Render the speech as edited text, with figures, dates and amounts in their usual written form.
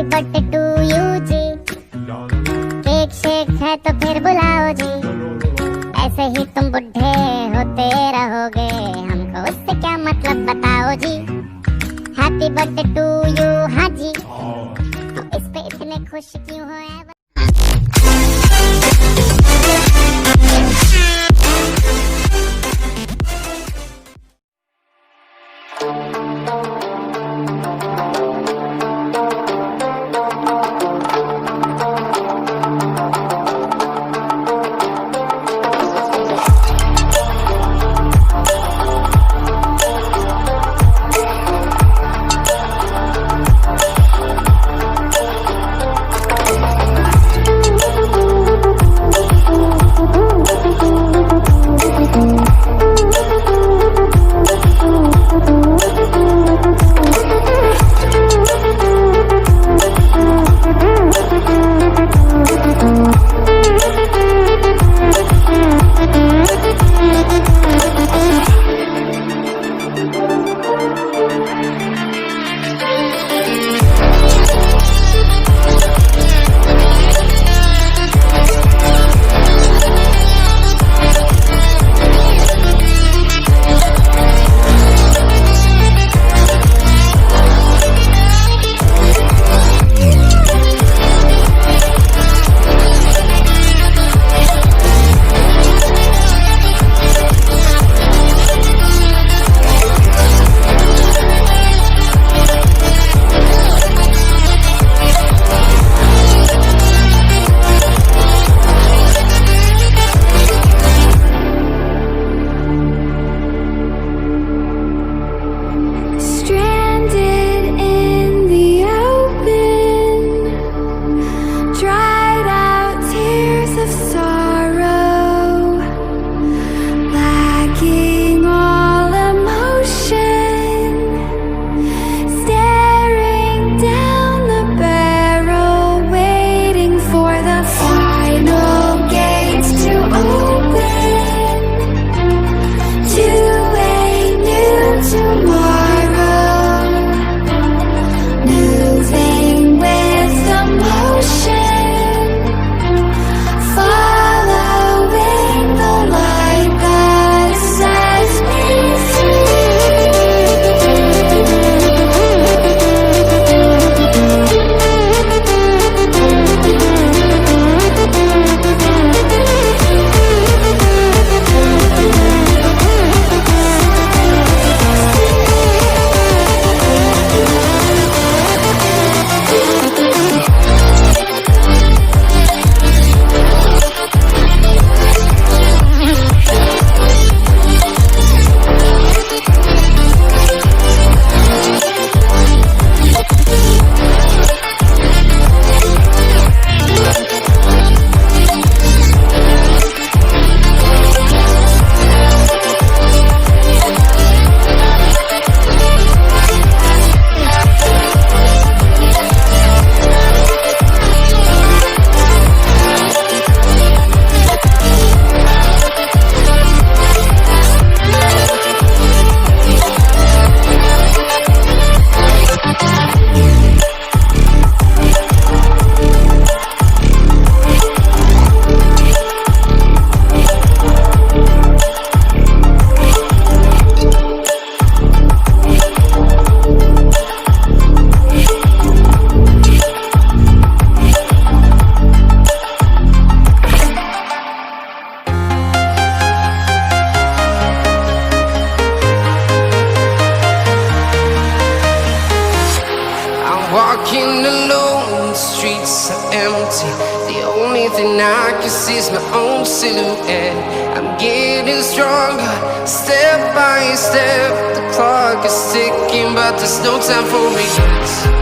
Happy birthday to you ji, cake shake है तो फिर बुलाओ जी, ऐसे ही तुम बुढ़े होते रहोगे, हमको उससे क्या मतलब बताओ जी। हैप्पी बर्थडे टू यू हाँ जी, तो इस पे इतने खुश क्यों हो? Walking alone, the streets are empty. The only thing I can see is my own silhouette. I'm getting stronger, step by step. The clock is ticking, but there's no time for regrets.